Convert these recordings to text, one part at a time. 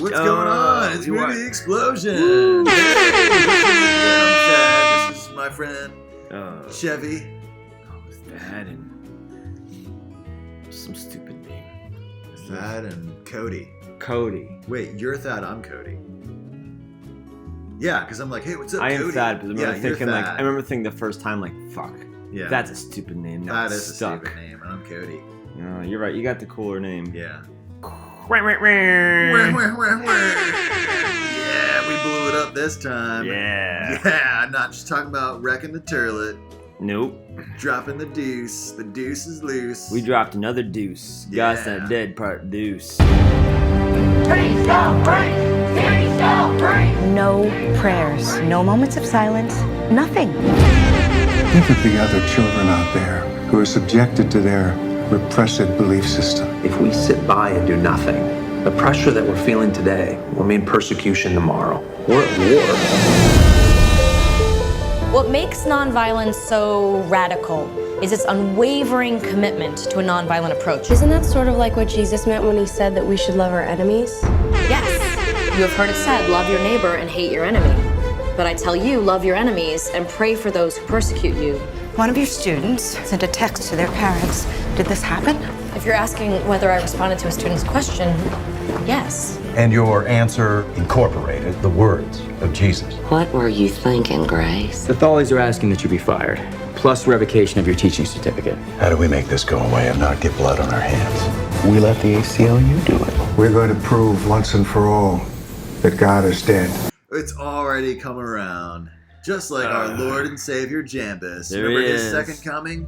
What's going on? It's Movie Explosion. Hey, I'm Thad. This is my friend Chevy. It's Thad and some stupid name. Thad and Cody. Cody. Wait, you're Thad. I'm Cody. Yeah, because I'm like, hey, what's up, I Cody? am Thad, but I remember thinking the first time, like, fuck. Yeah. That's a stupid name. That is a stupid name, and I'm Cody. No, you're right. You got the cooler name. Yeah. Yeah, we blew it up this time. Yeah. Yeah, not just talking about wrecking the turlet. Nope. Dropping the deuce. The deuce is loose. We dropped another deuce. Yeah. Got that dead part deuce. No prayers, no moments of silence, nothing. Think of the other children out there who are subjected to their repressive belief system. If we sit by and do nothing, the pressure that we're feeling today will mean persecution tomorrow. We're at war. What makes nonviolence so radical is its unwavering commitment to a nonviolent approach. Isn't that sort of like what Jesus meant when he said that we should love our enemies? Yes, you have heard it said, love your neighbor and hate your enemy. But I tell you, love your enemies and pray for those who persecute you. One of your students sent a text to their parents. Did this happen? If you're asking whether I responded to a student's question, yes. And your answer incorporated the words of Jesus. What were you thinking, Grace? The Tholies are asking that you be fired, plus revocation of your teaching certificate. How do we make this go away and not get blood on our hands? We let the ACLU do it. We're going to prove once and for all that God is dead. It's already come around. Just like our Lord and Savior Jambus. There Remember he his is. second coming?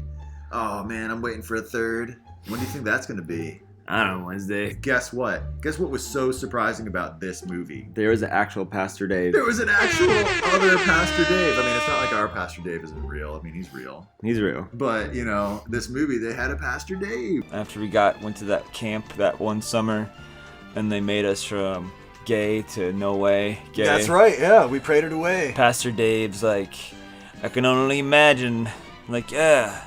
Oh man, I'm waiting for a third. When do you think that's going to be? I don't know, Wednesday. Guess what? Guess what was so surprising about this movie? There was an actual Pastor Dave. There was an actual other Pastor Dave. I mean, it's not like our Pastor Dave isn't real. I mean, he's real. He's real. But, you know, this movie, they had a Pastor Dave. After we went to that camp that one summer, and they made us from gay to no way gay. That's right, yeah. We prayed it away. Pastor Dave's like, I can only imagine. I'm like, yeah.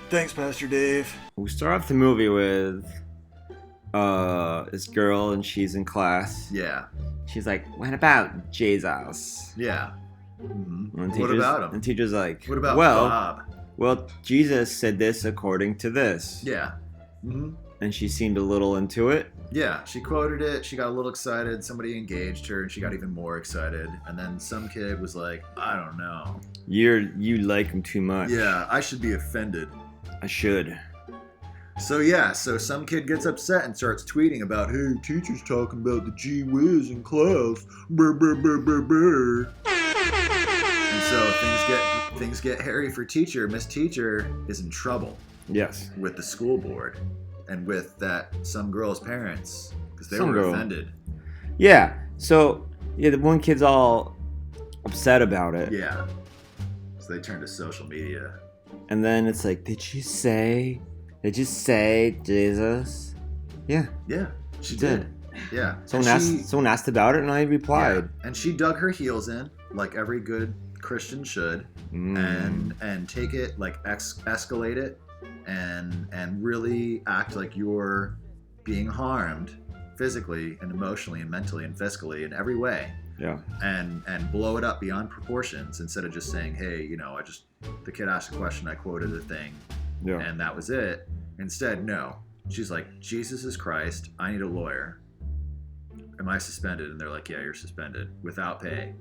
Thanks, Pastor Dave. We start off the movie with this girl, and she's in class. Yeah. She's like, what about Jesus? Yeah. Mm-hmm. And What about him? And teacher's like, What about Bob? Bob? Well, Jesus said this according to this. Yeah. Mm-hmm. And she seemed a little into it. Yeah, she quoted it, she got a little excited, somebody engaged her, and she got even more excited. And then some kid was like, I don't know. You like him too much. Yeah, I should be offended. I should. So some kid gets upset and starts tweeting about, hey, teacher's talking about the gee whiz in class. Brr, brr, brr, brr, brr. And so things get hairy for teacher. Miss Teacher is in trouble. Yes. With the school board and with some girl's parents because they Some were girl. offended. Yeah. So the one kid's all upset about it. Yeah. So they turned to social media. And then it's like, did you say Jesus? Yeah. Yeah, she did. Yeah. Someone asked about it, and I replied. Yeah. And she dug her heels in, like every good Christian should, and take it, like escalate it, and really act like you're being harmed physically and emotionally and mentally and fiscally in every way. Yeah. And blow it up beyond proportions instead of just saying, hey, you know, the kid asked a question, I quoted a thing, and that was it. Instead, no. She's like, Jesus is Christ, I need a lawyer. Am I suspended? And they're like, yeah, you're suspended without pay.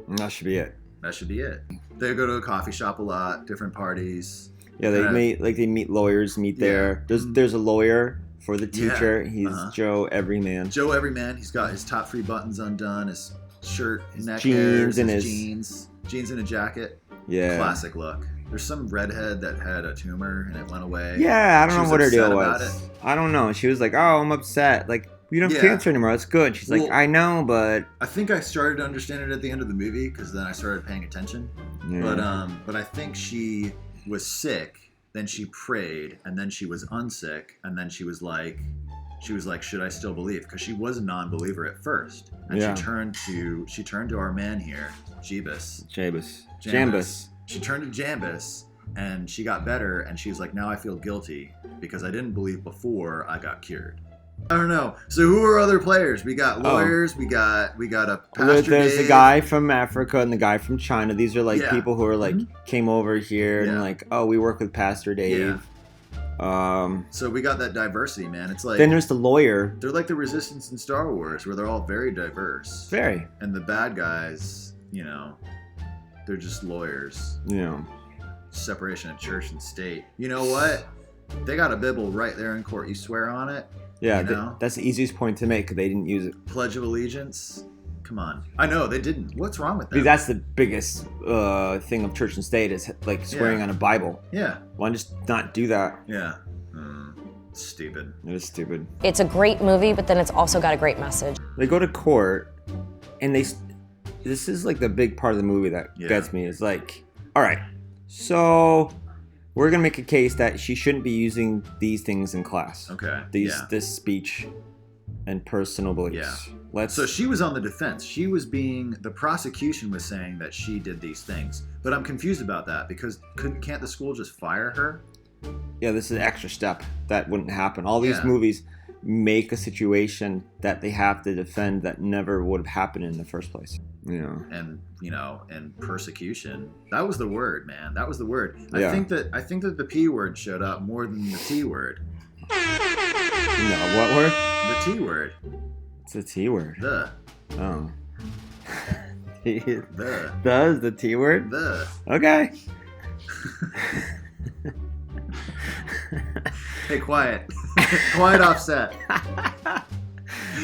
And that should be it. That should be it. They go to a coffee shop a lot, different parties. Yeah, they meet lawyers, there. There's a lawyer for the teacher. He's Joe Everyman. Joe Everyman. He's got his top 3 buttons undone, his shirt, his neck jeans, hairs, and his jeans and a jacket. Yeah. Classic look. There's some redhead that had a tumor and it went away. Yeah, I don't know what her deal about was. it. I don't know. She was like, oh, I'm upset. Like, we don't have cancer anymore. That's good. She's like, I know, but I think I started to understand it at the end of the movie because then I started paying attention. Yeah. But I think she was sick, then she prayed, and then she was unsick, and then she was like, should I still believe? Because she was a non-believer at first, and she turned to our man here, Jambus. She turned to Jambus, and she got better, and she was like, now I feel guilty because I didn't believe before I got cured. I don't know. So who are other players? We got lawyers. We got a pastor. There's Dave. the guy from Africa and the guy from China. These are like Yeah. people who are like came over here and like, oh, we work with Pastor Dave. So we got that diversity, man. It's like Then there's the lawyer. they're like the Resistance in Star Wars, where they're all very diverse. Very. And the bad guys, they're just lawyers. Yeah. Separation of church and state. You know what? They got a Bible right there in court. You swear on it. Yeah, that's the easiest point to make because they didn't use it. Pledge of Allegiance. Come on. I know they didn't. What's wrong with that? Because that's the biggest thing of church and state is like swearing on a Bible. Yeah. Why just not do that? Yeah. Stupid. It is stupid. It's a great movie, but then it's also got a great message. They go to court, and this is like the big part of the movie that gets me. Is like, all right, so we're gonna make a case that she shouldn't be using these things in class. Okay. This speech and personal beliefs. Yeah. So she was on the defense. The prosecution was saying that she did these things. But I'm confused about that because can't the school just fire her? Yeah, this is an extra step. That wouldn't happen. All these movies make a situation that they have to defend that never would have happened in the first place. And persecution. That was the word, man. That was the word. Yeah. I think that the P word showed up more than the T word. No, what word? The T word. It's a T word. The. Oh. The. The is the T word? The. Okay. Hey, quiet. Quiet offset.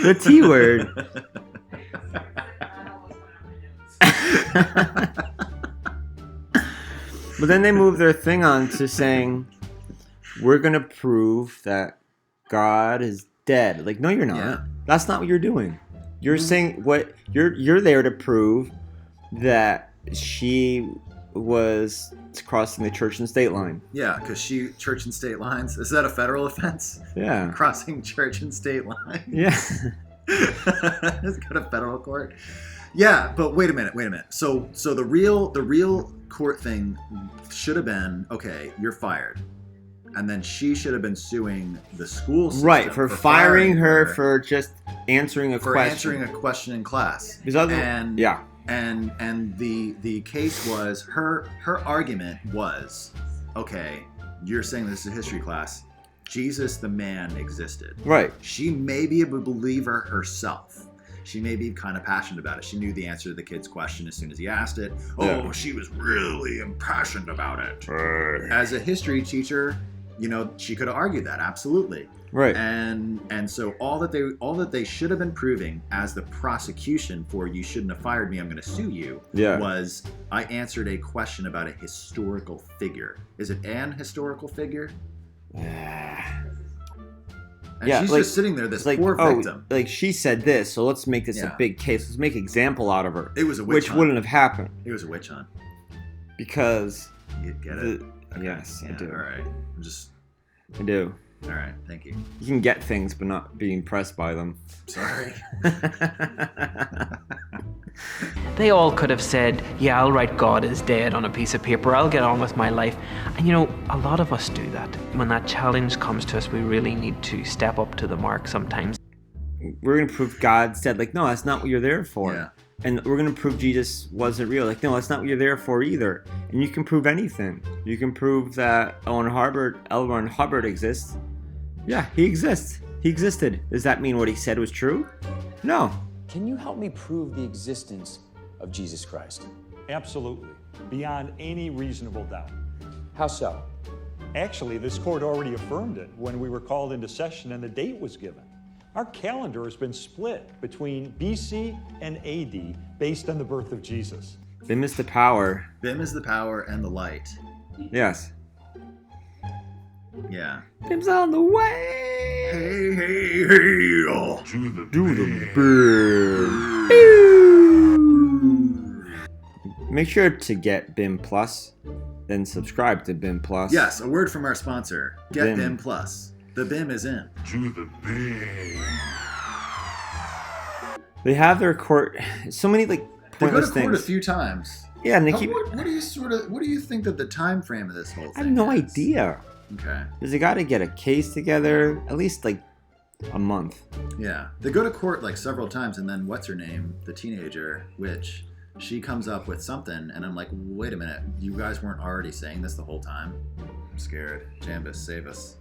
The T word. But then they move their thing on to saying, we're going to prove that God is dead. Like, no, you're not. Yeah. That's not what you're doing. You're saying what you're there to prove that she was crossing the church and state line. Yeah, because church and state lines. Is that a federal offense? Yeah. Crossing church and state lines. Yeah. Let's go to federal court. Yeah, but wait a minute. So the real court thing should have been, okay, you're fired. And then she should have been suing the school system. Right, for firing her for just answering a question. For answering a question in class. And the case was, her argument was, okay, you're saying this is a history class. Jesus the man existed. Right. She may be a believer herself. She may be kind of passionate about it. She knew the answer to the kid's question as soon as he asked it. Oh, she was really impassioned about it. Right. As a history teacher, she could have argued that, absolutely. Right. And so all that they should have been proving as the prosecution for you shouldn't have fired me, I'm going to sue you, was I answered a question about a historical figure. Is it an historical figure? And she's just sitting there, this poor victim. Like, she said this, so let's make this a big case. Let's make an example out of her. It was a witch which hunt. Wouldn't have happened. It was a witch hunt. Because... You get it? Okay. Yes, I do. All right. I do. All right, thank you. You can get things, but not be impressed by them. Sorry. They all could have said, yeah, I'll write God is dead on a piece of paper. I'll get on with my life. And a lot of us do that. When that challenge comes to us, we really need to step up to the mark sometimes. We're going to prove God's dead. Like, no, that's not what you're there for. Yeah. And we're going to prove Jesus wasn't real. Like, no, that's not what you're there for either. And you can prove anything. You can prove that L. Ron Hubbard exists. Yeah, he exists. He existed. Does that mean what he said was true? No. Can you help me prove the existence of Jesus Christ? Absolutely. Beyond any reasonable doubt. How so? Actually, this court already affirmed it when we were called into session and the date was given. Our calendar has been split between BC and AD based on the birth of Jesus. BIM is the power. BIM is the power and the light. Yes. Yeah. BIM's on the way. Hey, hey, hey. Do the BIM. Make sure to get BIM Plus, then subscribe to BIM Plus. Yes, a word from our sponsor. Get BIM Plus. The BIM is in. To the BIM. They have their court. So many pointless they go to things. Court a few times. Yeah, and they keep. What do you think that the time frame of this whole thing? I have no idea. Okay. Because they got to get a case together. At least a month. Yeah. They go to court like several times, and then what's her name? The teenager witch. She comes up with something, and I'm like, wait a minute. You guys weren't already saying this the whole time? I'm scared. Jambus, save us.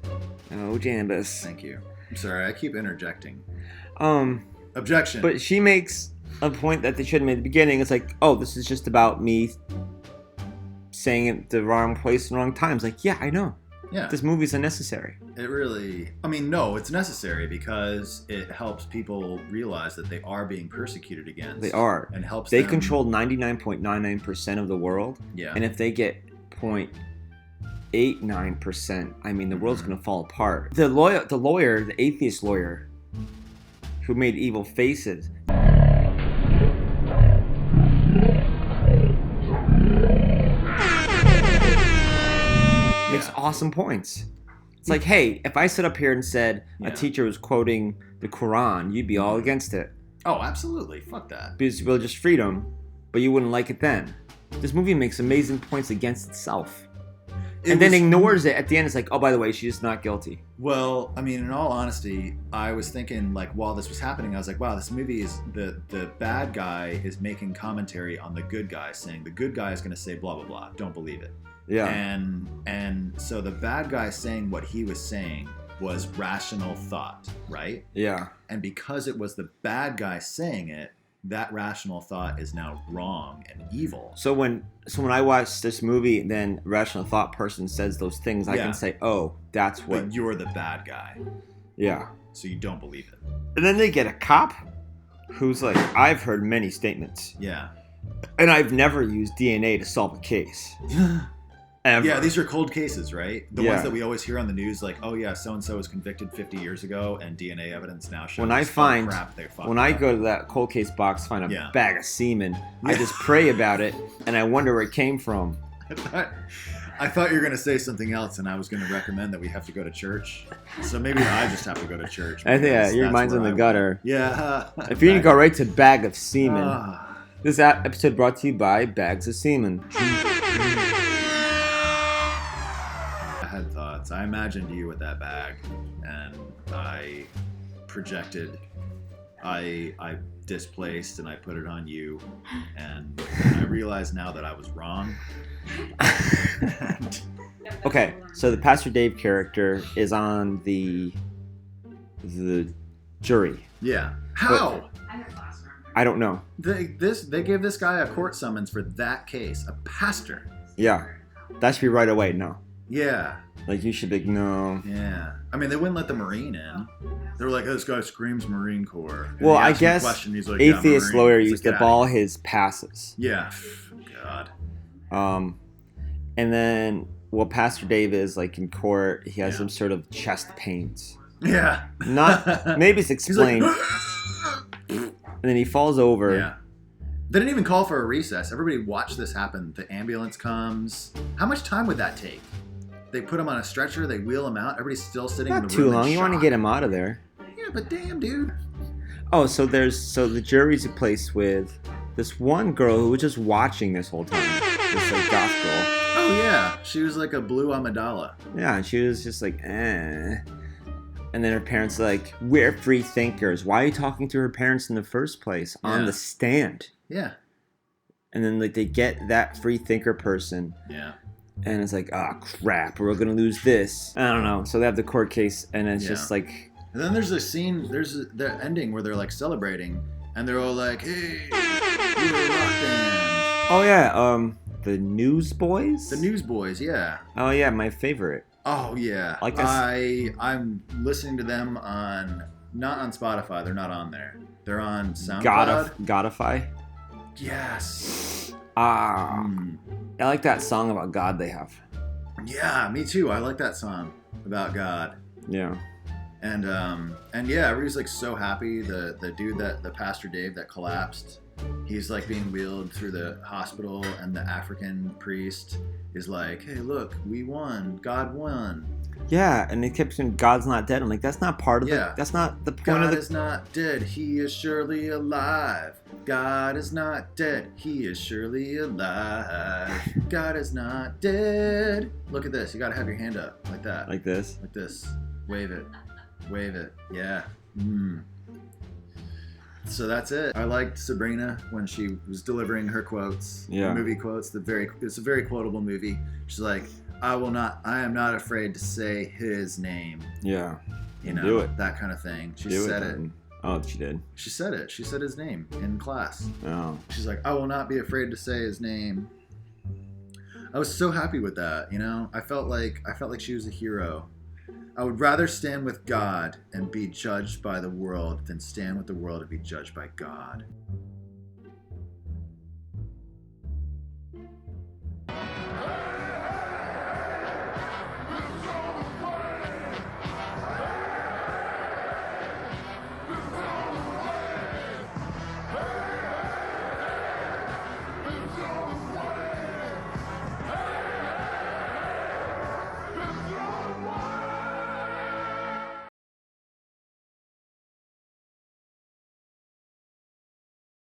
Oh, Jambus. Thank you. I'm sorry. I keep interjecting. Objection. But she makes a point that they should have made at the beginning. It's like, oh, this is just about me saying it the wrong place and wrong times. Like, yeah, I know. Yeah. This movie's unnecessary. It really... I mean, no, it's necessary because it helps people realize that they are being persecuted against. They are. And helps They them... control 99.99% of the world. Yeah. And if they get 0.89%, I mean, the world's going to fall apart. The lawyer, the atheist lawyer, who made evil faces... makes awesome points. It's like, hey, if I stood up here and said a teacher was quoting the Quran, you'd be all against it. Oh, absolutely. Fuck that. Because religious freedom, but you wouldn't like it then. This movie makes amazing points against itself. And then ignores it at the end. It's like, oh, by the way, she's not guilty. Well, I mean, in all honesty, I was thinking, like, while this was happening, I was like, wow, this movie is, the bad guy is making commentary on the good guy, saying the good guy is going to say blah, blah, blah. Don't believe it. Yeah. And so the bad guy saying what he was saying was rational thought, right? Yeah. And because it was the bad guy saying it, that rational thought is now wrong and evil. So when I watch this movie, then rational thought person says those things, I can say, oh, that's what... But you're the bad guy. Yeah. So you don't believe it. And then they get a cop who's like, I've heard many statements. Yeah. And I've never used DNA to solve a case. Ever. Yeah, these are cold cases, right? The ones that we always hear on the news, like, oh yeah, so-and-so was convicted 50 years ago, and DNA evidence now shows when I go to that cold case box, find a bag of semen, I just pray about it, and I wonder where it came from. I thought you were going to say something else, and I was going to recommend that we have to go to church. So maybe I just have to go to church. I think your mind's in the gutter. Yeah. If you didn't go right to bag of semen. This episode brought to you by Bags of Semen. I had thoughts. I imagined you with that bag, and I projected. I displaced, and I put it on you, and I realize now that I was wrong. Okay, so the Pastor Dave character is on the jury. Yeah. How? But I don't know. They gave this guy a court summons for that case. A pastor. Yeah. That should be right away. No. Yeah. Like, you should be, no. Yeah. I mean, they wouldn't let the Marine in. They were like, oh, this guy screams Marine Corps. And well, I guess like, atheist lawyer used up all his passes. Yeah. God. And then, well, Pastor Dave is, like, in court, he has some sort of chest pains. Yeah. Not, maybe it's explained. And then he falls over. Yeah. They didn't even call for a recess. Everybody watched this happen. The ambulance comes. How much time would that take? They put him on a stretcher. They wheel him out. Everybody's still sitting in the room. Not too long. You want to get him out of there. Yeah, but damn, dude. Oh, so the jury's replaced with this one girl who was just watching this whole time. This like goth girl. Oh yeah, she was like a blue Amidala. Yeah, and she was just like, eh. And then her parents are like, we're free thinkers. Why are you talking to her parents in the first place on the stand? Yeah. And then like they get that free thinker person. Yeah. And it's like, oh crap, we're gonna lose this. I don't know. So they have the court case, and it's just like. And then there's a scene. There's the ending where they're like celebrating, and they're all like, "Hey, we're a rock band." Oh yeah, the Newsboys. The Newsboys, yeah. Oh yeah, my favorite. Oh yeah, like this. I'm listening to them not on Spotify. They're not on there. They're on SoundCloud. Godify. Yes. I like that song about God they have. Yeah, me too. I like that song about God. Yeah. And yeah, everybody's like so happy. The dude the Pastor Dave that collapsed, he's like being wheeled through the hospital, and the African priest is like, hey, look, we won. God won. Yeah, and they kept saying God's not dead. I'm like, that's not part of it. That's not the point God of the... is not dead. He is surely alive. God is not dead. He is surely alive. God is not dead. Look at this. You gotta have your hand up like that. Like this? Like this. Wave it. Wave it. Yeah. So that's it. I liked Sabrina when she was delivering her quotes. Yeah. Movie quotes. It's a very quotable movie. She's like, I am not afraid to say his name. Yeah. You know, do it. That kind of thing. She do said it. Oh, she did. She said it. She said his name in class. Oh. She's like, I will not be afraid to say his name. I was so happy with that, you know? I felt like she was a hero. I would rather stand with God and be judged by the world than stand with the world and be judged by God.